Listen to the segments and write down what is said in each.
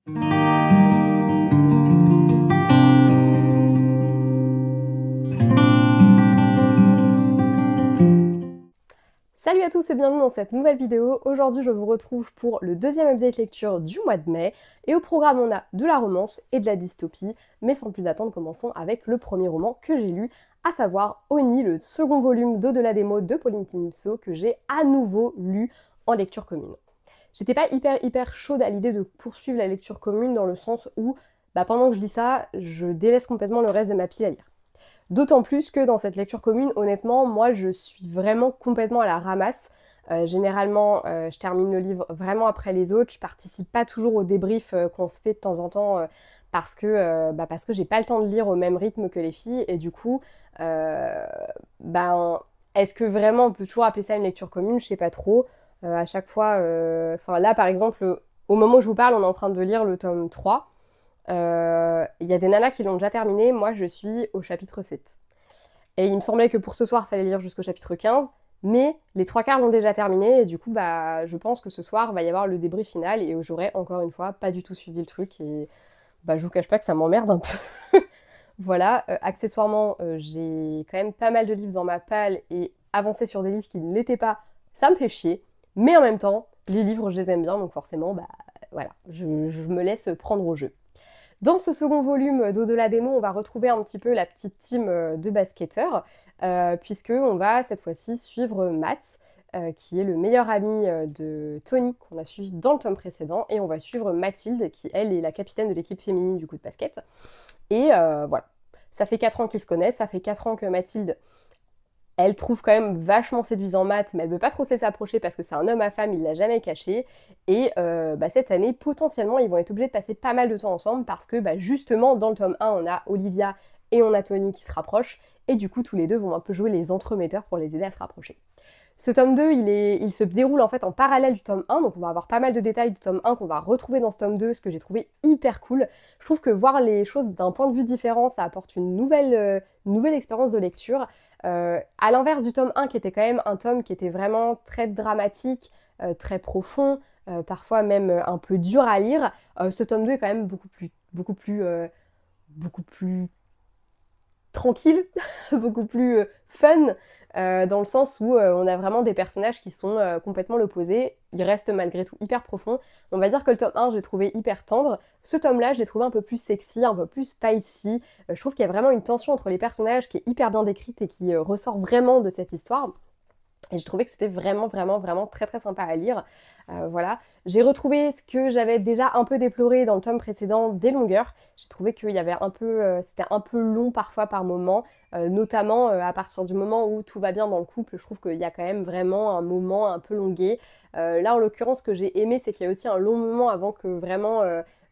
Salut à tous et bienvenue dans cette nouvelle vidéo. Aujourd'hui je vous retrouve pour le deuxième update lecture du mois de mai. Et au programme on a de la romance et de la dystopie. Mais sans plus attendre, commençons avec le premier roman que j'ai lu, à savoir Oni, le second volume d'Au-delà des mots de Pauline Tinibso, que j'ai à nouveau lu en lecture commune. J'étais pas hyper chaude à l'idée de poursuivre la lecture commune dans le sens où pendant que je lis ça, je délaisse complètement le reste de ma pile à lire. D'autant plus que dans cette lecture commune, honnêtement, moi je suis vraiment complètement à la ramasse. Généralement, je termine le livre vraiment après les autres. Je participe pas toujours au débrief qu'on se fait de temps en temps parce que j'ai pas le temps de lire au même rythme que les filles. Et du coup, est-ce que vraiment on peut toujours appeler ça une lecture commune? Je sais pas trop. À chaque fois, là par exemple, au moment où je vous parle, on est en train de lire le tome 3. Il y a des nanas qui l'ont déjà terminé, moi je suis au chapitre 7. Et il me semblait que pour ce soir, il fallait lire jusqu'au chapitre 15, mais les trois quarts l'ont déjà terminé, et du coup, je pense que ce soir, va y avoir le débrief final, et j'aurai encore une fois pas du tout suivi le truc, et je vous cache pas que ça m'emmerde un peu. Voilà, accessoirement, j'ai quand même pas mal de livres dans ma palle, et avancer sur des livres qui ne l'étaient pas, ça me fait chier, mais en même temps, les livres, je les aime bien, donc forcément, voilà, je me laisse prendre au jeu. Dans ce second volume d'Au-delà des mots, on va retrouver un petit peu la petite team de basketteurs, puisqu'on va cette fois-ci suivre Matt, qui est le meilleur ami de Tony, qu'on a suivi dans le tome précédent, et on va suivre Mathilde, qui elle est la capitaine de l'équipe féminine du coup de basket. Et voilà, ça fait 4 ans qu'ils se connaissent, ça fait 4 ans que Mathilde, elle trouve quand même vachement séduisant Matt, mais elle veut pas trop se laisser approcher parce que c'est un homme à femme, il l'a jamais caché. Et cette année, potentiellement, ils vont être obligés de passer pas mal de temps ensemble parce que justement, dans le tome 1, on a Olivia et on a Tony qui se rapprochent. Et du coup, tous les deux vont un peu jouer les entremetteurs pour les aider à se rapprocher. Ce tome 2, il se déroule en fait en parallèle du tome 1, donc on va avoir pas mal de détails du tome 1 qu'on va retrouver dans ce tome 2, ce que j'ai trouvé hyper cool. Je trouve que voir les choses d'un point de vue différent, ça apporte une nouvelle expérience de lecture. À l'inverse du tome 1, qui était quand même un tome qui était vraiment très dramatique, très profond, parfois même un peu dur à lire, ce tome 2 est quand même beaucoup plus tranquille, beaucoup plus fun, dans le sens où on a vraiment des personnages qui sont complètement l'opposé. Ils restent malgré tout hyper profonds. On va dire que le tome 1, je l'ai trouvé hyper tendre. Ce tome-là, je l'ai trouvé un peu plus sexy, un peu plus spicy. Je trouve qu'il y a vraiment une tension entre les personnages qui est hyper bien décrite et qui ressort vraiment de cette histoire. Et j'ai trouvé que c'était vraiment très sympa à lire. Voilà. J'ai retrouvé ce que j'avais déjà un peu déploré dans le tome précédent, des longueurs. J'ai trouvé qu'il y avait c'était un peu long parfois par moment, notamment à partir du moment où tout va bien dans le couple. Je trouve qu'il y a quand même vraiment un moment un peu longué. Là, en l'occurrence, ce que j'ai aimé, c'est qu'il y a aussi un long moment avant que vraiment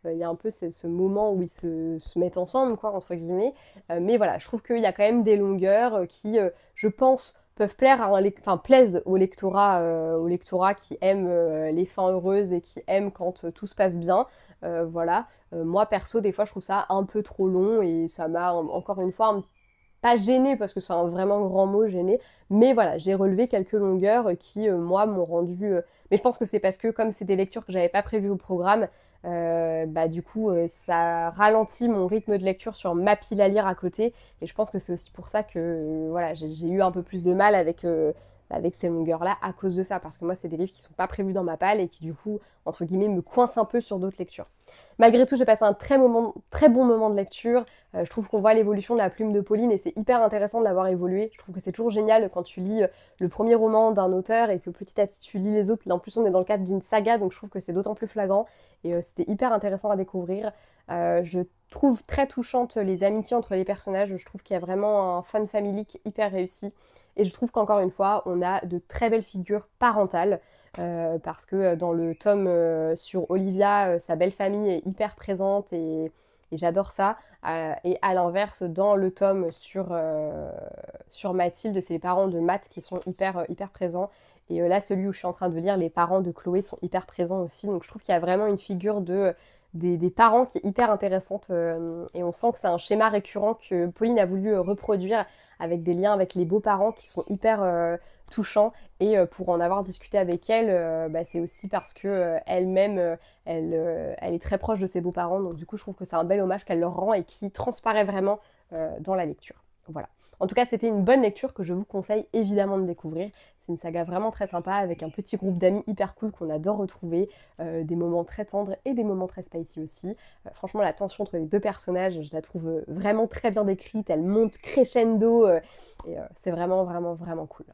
il y a un peu ce moment où ils se mettent ensemble, quoi, entre guillemets. Mais voilà, je trouve qu'il y a quand même des longueurs qui, je pense, peuvent plaisent au lectorat qui aime les fins heureuses et qui aime quand tout se passe bien. Voilà. Moi, perso, des fois, je trouve ça un peu trop long et ça m'a, encore une fois, pas gêné parce que c'est un vraiment grand mot, gêné, mais voilà, j'ai relevé quelques longueurs qui, moi, m'ont rendu... Mais je pense que c'est parce que, comme c'est des lectures que j'avais pas prévues au programme, du coup, ça ralentit mon rythme de lecture sur ma pile à lire à côté, et je pense que c'est aussi pour ça que, voilà, j'ai eu un peu plus de mal avec ces longueurs-là à cause de ça, parce que moi, c'est des livres qui sont pas prévus dans ma palle et qui, du coup, entre guillemets, me coincent un peu sur d'autres lectures. Malgré tout, j'ai passé un très bon moment de lecture. Je trouve qu'on voit l'évolution de la plume de Pauline et c'est hyper intéressant de l'avoir évolué. Je trouve que c'est toujours génial quand tu lis le premier roman d'un auteur et que petit à petit tu lis les autres. Là, en plus, on est dans le cadre d'une saga, donc je trouve que c'est d'autant plus flagrant et c'était hyper intéressant à découvrir. Je trouve très touchante les amitiés entre les personnages. Je trouve qu'il y a vraiment un fun familique hyper réussi. Et je trouve qu'encore une fois, on a de très belles figures parentales. Parce que dans le tome sur Olivia, sa belle famille est hyper présente et j'adore ça. Et à l'inverse, dans le tome sur Mathilde, c'est les parents de Matt qui sont hyper présents. Et là, celui où je suis en train de lire, les parents de Chloé sont hyper présents aussi. Donc je trouve qu'il y a vraiment une figure des parents qui est hyper intéressante. Et on sent que c'est un schéma récurrent que Pauline a voulu reproduire avec des liens avec les beaux-parents qui sont hyper touchant. Et pour en avoir discuté avec elle, c'est aussi parce que elle-même, elle est très proche de ses beaux-parents. Donc du coup, je trouve que c'est un bel hommage qu'elle leur rend et qui transparaît vraiment dans la lecture. Voilà. En tout cas, c'était une bonne lecture que je vous conseille évidemment de découvrir. C'est une saga vraiment très sympa avec un petit groupe d'amis hyper cool qu'on adore retrouver, des moments très tendres et des moments très spicy aussi. Franchement, la tension entre les deux personnages, je la trouve vraiment très bien décrite. Elle monte crescendo et c'est vraiment, vraiment, vraiment cool.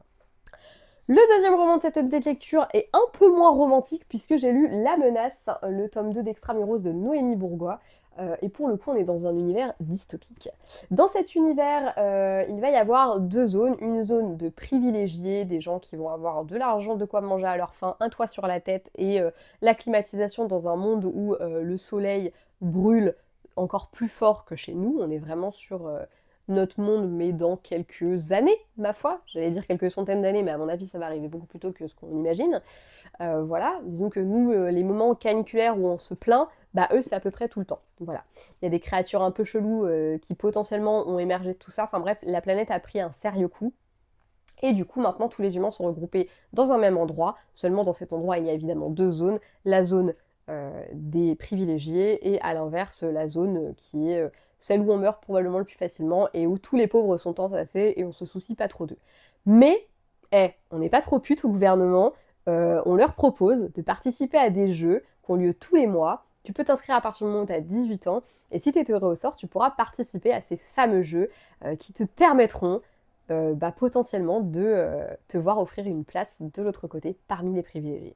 Le deuxième roman de cette update lecture est un peu moins romantique puisque j'ai lu La Menace, le tome 2 d'Extramuros de Noémie Bourgois. Et pour le coup, on est dans un univers dystopique. Dans cet univers, il va y avoir deux zones. Une zone de privilégiés, des gens qui vont avoir de l'argent, de quoi manger à leur faim, un toit sur la tête et la climatisation dans un monde où le soleil brûle encore plus fort que chez nous. On est vraiment sur notre monde, mais dans quelques années, ma foi. J'allais dire quelques centaines d'années, mais à mon avis, ça va arriver beaucoup plus tôt que ce qu'on imagine. Voilà, disons que nous, les moments caniculaires où on se plaint, bah eux, c'est à peu près tout le temps. Voilà. Il y a des créatures un peu cheloues qui potentiellement ont émergé de tout ça. Enfin bref, la planète a pris un sérieux coup. Et du coup, maintenant, tous les humains sont regroupés dans un même endroit. Seulement, dans cet endroit, il y a évidemment deux zones. La zone des privilégiés et à l'inverse, la zone qui est celle où on meurt probablement le plus facilement et où tous les pauvres sont entassés et on se soucie pas trop d'eux. Mais, on n'est pas trop pute au gouvernement. On leur propose de participer à des jeux qui ont lieu tous les mois. Tu peux t'inscrire à partir du moment où tu as 18 ans et si tu es tiré au sort, tu pourras participer à ces fameux jeux qui te permettront potentiellement de te voir offrir une place de l'autre côté parmi les privilégiés.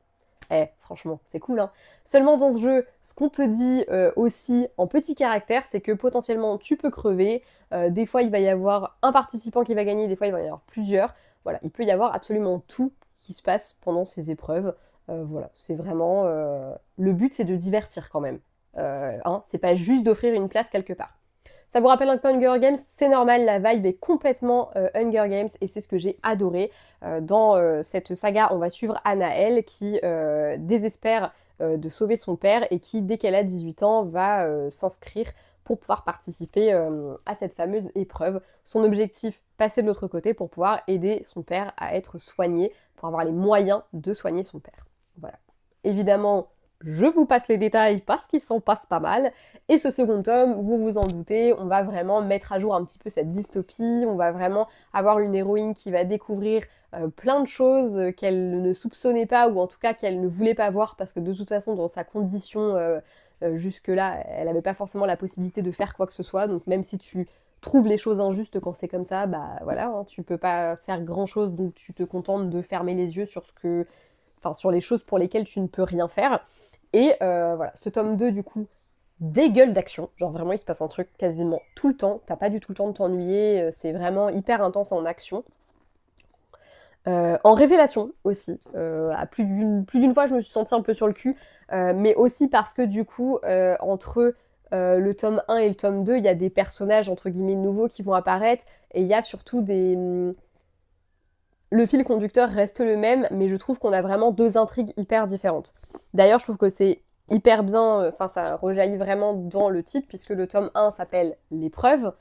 Franchement, c'est cool, hein. Seulement dans ce jeu, ce qu'on te dit aussi en petit caractère, c'est que potentiellement tu peux crever. Des fois, il va y avoir un participant qui va gagner, des fois, il va y avoir plusieurs. Voilà, il peut y avoir absolument tout qui se passe pendant ces épreuves. Voilà, c'est vraiment... Le but, c'est de divertir quand même. C'est pas juste d'offrir une place quelque part. Ça vous rappelle un peu Hunger Games, c'est normal, la vibe est complètement Hunger Games et c'est ce que j'ai adoré. Dans cette saga, on va suivre Anaël qui désespère de sauver son père et qui, dès qu'elle a 18 ans, va s'inscrire pour pouvoir participer à cette fameuse épreuve. Son objectif, passer de l'autre côté pour pouvoir aider son père à être soigné, pour avoir les moyens de soigner son père. Voilà. Évidemment, je vous passe les détails parce qu'il s'en passe pas mal. Et ce second tome, vous vous en doutez, on va vraiment mettre à jour un petit peu cette dystopie, on va vraiment avoir une héroïne qui va découvrir plein de choses qu'elle ne soupçonnait pas ou en tout cas qu'elle ne voulait pas voir parce que de toute façon dans sa condition jusque-là, elle n'avait pas forcément la possibilité de faire quoi que ce soit. Donc même si tu trouves les choses injustes quand c'est comme ça, bah voilà, hein, tu peux pas faire grand-chose donc tu te contentes de fermer les yeux sur les choses pour lesquelles tu ne peux rien faire. Et voilà, ce tome 2 du coup dégueule d'action, genre vraiment il se passe un truc quasiment tout le temps, t'as pas du tout le temps de t'ennuyer, c'est vraiment hyper intense en action. En révélation aussi, à plus d'une fois je me suis sentie un peu sur le cul, mais aussi parce que du coup entre le tome 1 et le tome 2, il y a des personnages entre guillemets nouveaux qui vont apparaître et il y a surtout le fil conducteur reste le même, mais je trouve qu'on a vraiment deux intrigues hyper différentes. D'ailleurs, je trouve que c'est hyper bien, ça rejaillit vraiment dans le titre, puisque le tome 1 s'appelle L'épreuve,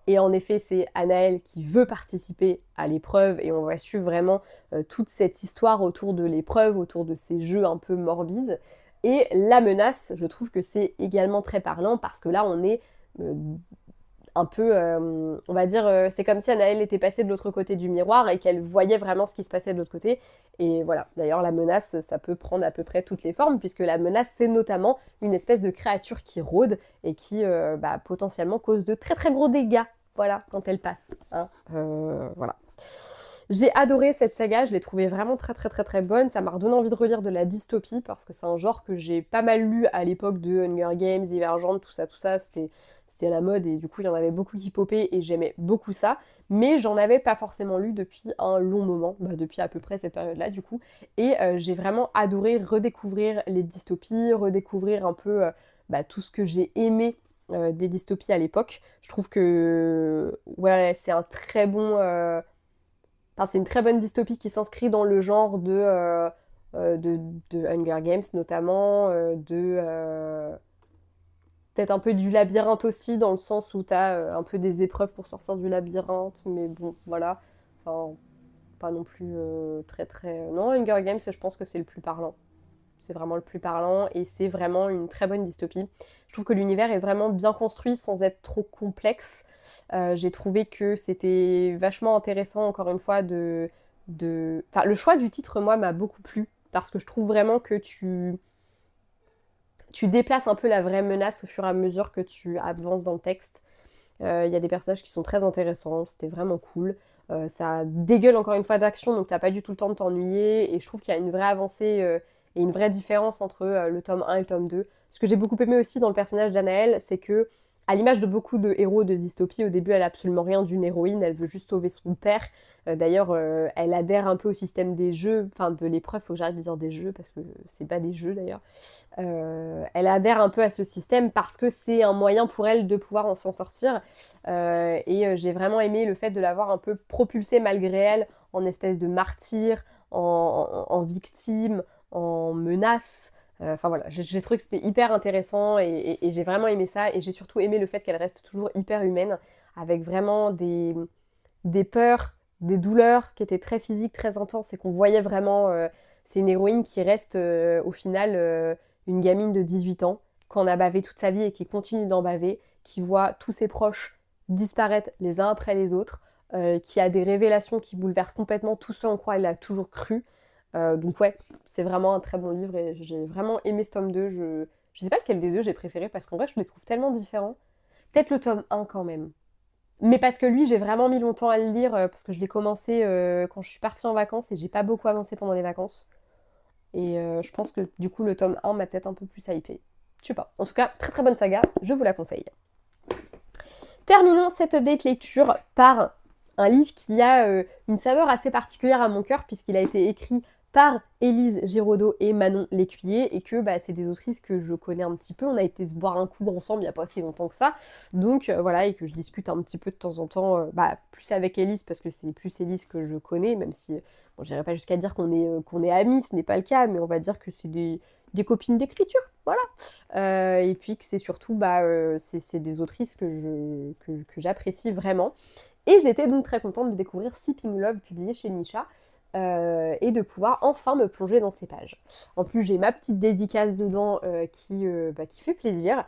et en effet, c'est Anaël qui veut participer à l'épreuve, et on va suivre vraiment toute cette histoire autour de l'épreuve, autour de ces jeux un peu morbides. Et La Menace, je trouve que c'est également très parlant, parce que là, on est un peu, on va dire, c'est comme si Anaël était passée de l'autre côté du miroir et qu'elle voyait vraiment ce qui se passait de l'autre côté. Et voilà, d'ailleurs la menace, ça peut prendre à peu près toutes les formes, puisque la menace, c'est notamment une espèce de créature qui rôde et qui potentiellement cause de très très gros dégâts, voilà, quand elle passe. Hein. Voilà. J'ai adoré cette saga, je l'ai trouvée vraiment très très très très bonne, ça m'a redonné envie de relire de la dystopie, parce que c'est un genre que j'ai pas mal lu à l'époque de Hunger Games, Divergente, tout ça, c'était à la mode et du coup il y en avait beaucoup qui popaient et j'aimais beaucoup ça, mais j'en avais pas forcément lu depuis un long moment, depuis à peu près cette période-là du coup, et j'ai vraiment adoré redécouvrir les dystopies, redécouvrir un peu tout ce que j'ai aimé des dystopies à l'époque. Je trouve que ouais, c'est un très bon... c'est une très bonne dystopie qui s'inscrit dans le genre de Hunger Games notamment, peut-être un peu du labyrinthe aussi, dans le sens où t'as un peu des épreuves pour sortir du labyrinthe, mais bon, voilà. Enfin, pas non plus très très... Non, Hunger Games, je pense que c'est le plus parlant. C'est vraiment le plus parlant et c'est vraiment une très bonne dystopie. Je trouve que l'univers est vraiment bien construit sans être trop complexe. J'ai trouvé que c'était vachement intéressant, encore une fois, Enfin, le choix du titre, moi, m'a beaucoup plu parce que je trouve vraiment que tu déplaces un peu la vraie menace au fur et à mesure que tu avances dans le texte. Il y a des personnages qui sont très intéressants, c'était vraiment cool. Ça dégueule encore une fois d'action, donc t'as pas du tout le temps de t'ennuyer. Et je trouve qu'il y a une vraie avancée et une vraie différence entre le tome 1 et le tome 2. Ce que j'ai beaucoup aimé aussi dans le personnage d'Anaël, c'est que, à l'image de beaucoup de héros de dystopie, au début elle a absolument rien d'une héroïne, elle veut juste sauver son père. D'ailleurs, elle adhère un peu au système des jeux, enfin de l'épreuve, faut que j'arrête de dire des jeux parce que c'est pas des jeux d'ailleurs. Elle adhère un peu à ce système parce que c'est un moyen pour elle de pouvoir s'en sortir. J'ai vraiment aimé le fait de l'avoir un peu propulsée malgré elle en espèce de martyr, en victime, en menace. Enfin voilà, j'ai trouvé que c'était hyper intéressant et j'ai vraiment aimé ça. Et j'ai surtout aimé le fait qu'elle reste toujours hyper humaine, avec vraiment des peurs, des douleurs qui étaient très physiques, très intenses et qu'on voyait vraiment. C'est une héroïne qui reste au final une gamine de 18 ans, qu'on a bavé toute sa vie et qui continue d'en baver, qui voit tous ses proches disparaître les uns après les autres, qui a des révélations qui bouleversent complètement tout ce en quoi elle a toujours cru. Donc ouais, c'est vraiment un très bon livre et j'ai vraiment aimé ce tome 2. Je sais pas lequel des deux j'ai préféré parce qu'en vrai je les trouve tellement différents. Peut-être le tome 1 quand même. Mais parce que lui, j'ai vraiment mis longtemps à le lire parce que je l'ai commencé quand je suis partie en vacances et j'ai pas beaucoup avancé pendant les vacances. Et je pense que du coup, le tome 1 m'a peut-être un peu plus hypé. Je sais pas. En tout cas, très très bonne saga, je vous la conseille. Terminons cette date lecture par un livre qui a une saveur assez particulière à mon cœur puisqu'il a été écrit par Élise Giraudot et Manon Lécuyer et que c'est des autrices que je connais un petit peu. On a été se boire un coup ensemble il n'y a pas si longtemps que ça. Donc voilà, et que je discute un petit peu de temps en temps, plus avec Élise parce que c'est plus Élise que je connais, même si bon, j'irai pas jusqu'à dire qu'on est amis, ce n'est pas le cas, mais on va dire que c'est des copines d'écriture, voilà. Et puis que c'est surtout c'est des autrices que j'apprécie vraiment. Et j'étais donc très contente de découvrir Sipping Love publié chez Nisha et de pouvoir enfin me plonger dans ces pages. En plus j'ai ma petite dédicace dedans qui fait plaisir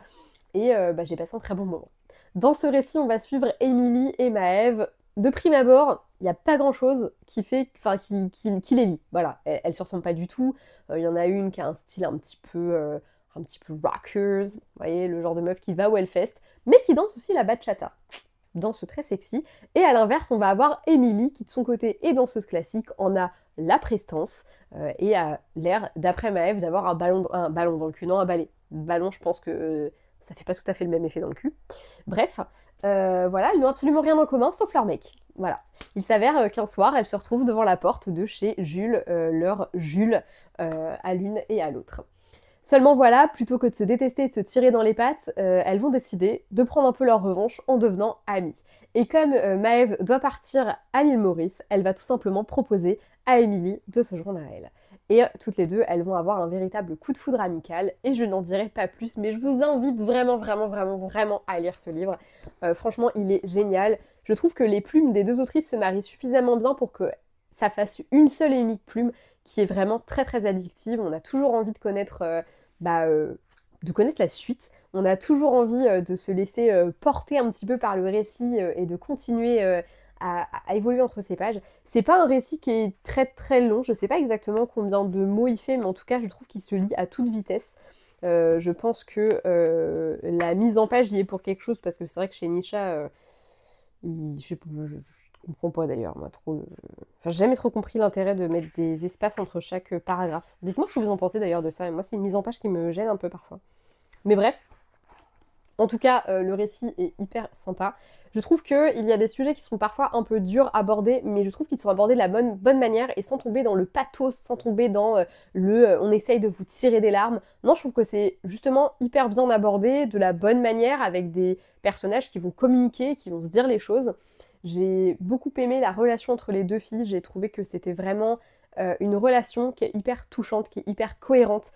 et j'ai passé un très bon moment. Dans ce récit on va suivre Émilie et Maëve. De prime abord, il n'y a pas grand chose qui les lie. Voilà, elles se ressemblent pas du tout. Il y en a une qui a un style un petit peu rockers, vous voyez, le genre de meuf qui va au Hellfest, mais qui danse aussi la bachata. Danse très sexy. Et à l'inverse, on va avoir Émilie qui de son côté est danseuse classique, en a la prestance et a l'air, d'après Maëve, d'avoir un ballon dans le cul. Non, un balai. Ballon, je pense que ça fait pas tout à fait le même effet dans le cul. Bref, voilà, ils n'ont absolument rien en commun sauf leur mec. Voilà. Il s'avère qu'un soir, elles se retrouvent devant la porte de chez Jules, leur Jules, à l'une et à l'autre. Seulement voilà, plutôt que de se détester et de se tirer dans les pattes, elles vont décider de prendre un peu leur revanche en devenant amies. Et comme Maëve doit partir à l'île Maurice, elle va tout simplement proposer à Émilie de se joindre à elle. Et toutes les deux, elles vont avoir un véritable coup de foudre amical, et je n'en dirai pas plus, mais je vous invite vraiment, vraiment, vraiment, vraiment à lire ce livre. Franchement, il est génial. Je trouve que les plumes des deux autrices se marient suffisamment bien pour que ça fasse une seule et unique plume qui est vraiment très très addictive. On a toujours envie de connaître, la suite. On a toujours envie de se laisser porter un petit peu par le récit et de continuer à évoluer entre ces pages. C'est pas un récit qui est très très long, je sais pas exactement combien de mots il fait, mais en tout cas je trouve qu'il se lit à toute vitesse. Je pense que la mise en page y est pour quelque chose, parce que c'est vrai que chez Nisha, je comprends pas d'ailleurs, moi, trop. Enfin, j'ai jamais trop compris l'intérêt de mettre des espaces entre chaque paragraphe. Dites-moi ce que vous en pensez d'ailleurs de ça. Moi, c'est une mise en page qui me gêne un peu parfois. Mais bref, en tout cas, le récit est hyper sympa. Je trouve qu'il y a des sujets qui sont parfois un peu durs à aborder, mais je trouve qu'ils sont abordés de la bonne manière et sans tomber dans le pathos, sans tomber dans on essaye de vous tirer des larmes. Non, je trouve que c'est justement hyper bien abordé, de la bonne manière, avec des personnages qui vont communiquer, qui vont se dire les choses. J'ai beaucoup aimé la relation entre les deux filles. J'ai trouvé que c'était vraiment une relation qui est hyper touchante, qui est hyper cohérente,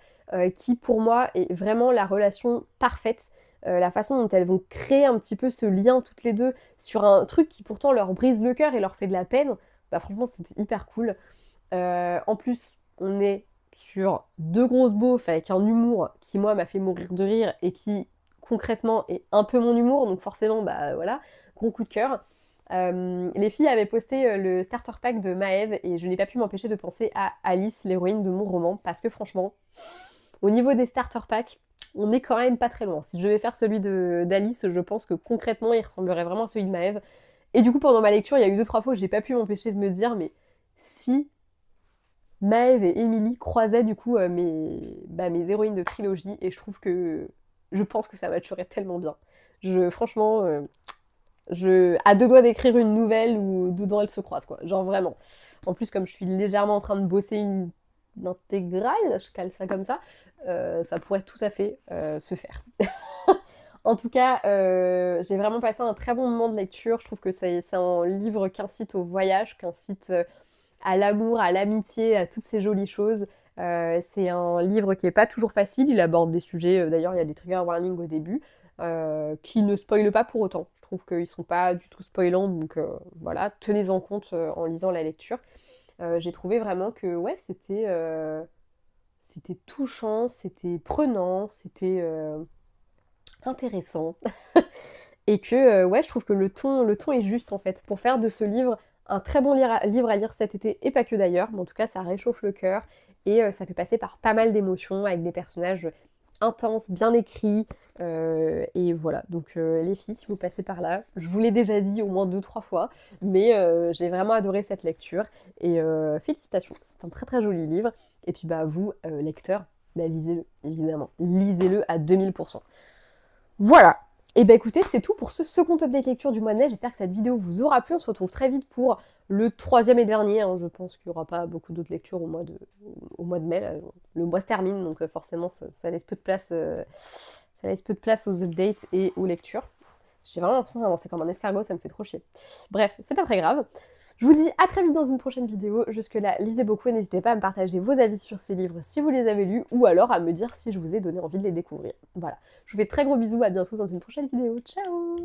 qui pour moi est vraiment la relation parfaite. La façon dont elles vont créer un petit peu ce lien toutes les deux sur un truc qui pourtant leur brise le cœur et leur fait de la peine. bah franchement c'était hyper cool. En plus, on est sur deux grosses beaufs avec un humour qui moi m'a fait mourir de rire et qui concrètement est un peu mon humour, donc forcément bah voilà, gros coup de cœur. Les filles avaient posté le starter pack de Maëve et je n'ai pas pu m'empêcher de penser à Alice, l'héroïne de mon roman, parce que franchement, au niveau des starter packs, on est quand même pas très loin. Si je vais faire celui d'Alice, je pense que concrètement il ressemblerait vraiment à celui de Maëve. Et du coup pendant ma lecture, il y a eu 2-3 fois où j'ai pas pu m'empêcher de me dire mais si Maëve et Émilie croisaient du coup mes héroïnes de trilogie et je pense que ça matcherait tellement bien. Franchement, à deux doigts d'écrire une nouvelle où dedans elles se croisent quoi, genre vraiment. En plus comme je suis légèrement en train de bosser une intégrale, je cale ça comme ça pourrait tout à fait se faire. En tout cas, j'ai vraiment passé un très bon moment de lecture. Je trouve que c'est un livre qui incite au voyage, qui incite à l'amour, à l'amitié, à toutes ces jolies choses. C'est un livre qui est pas toujours facile. Il aborde des sujets, d'ailleurs il y a des trigger warnings au début, qui ne spoilent pas pour autant. Je trouve qu'ils sont pas du tout spoilants, donc voilà, tenez-en compte en lisant la lecture. J'ai trouvé vraiment que ouais, c'était touchant, c'était prenant, c'était intéressant. Et que ouais, je trouve que le ton est juste en fait pour faire de ce livre un très bon livre à lire cet été et pas que d'ailleurs, mais en tout cas ça réchauffe le cœur et ça fait passer par pas mal d'émotions avec des personnages intenses, bien écrits et voilà. Donc les filles, si vous passez par là, je vous l'ai déjà dit au moins 2-3 fois, mais j'ai vraiment adoré cette lecture et félicitations, c'est un très très joli livre. Et puis bah vous, lecteurs, bah lisez-le, évidemment, lisez-le à 2000%. Voilà. Et bah écoutez, c'est tout pour ce second update lecture du mois de mai. J'espère que cette vidéo vous aura plu. On se retrouve très vite pour le troisième et dernier. Je pense qu'il n'y aura pas beaucoup d'autres lectures au mois de mai. Là. Le mois se termine, donc forcément ça laisse peu de place, ça laisse peu de place aux updates et aux lectures. J'ai vraiment l'impression d'avancer comme un escargot, ça me fait trop chier. Bref, c'est pas très grave. Je vous dis à très vite dans une prochaine vidéo. Jusque-là, lisez beaucoup et n'hésitez pas à me partager vos avis sur ces livres si vous les avez lus ou alors à me dire si je vous ai donné envie de les découvrir. Voilà. Je vous fais très gros bisous, à bientôt dans une prochaine vidéo. Ciao!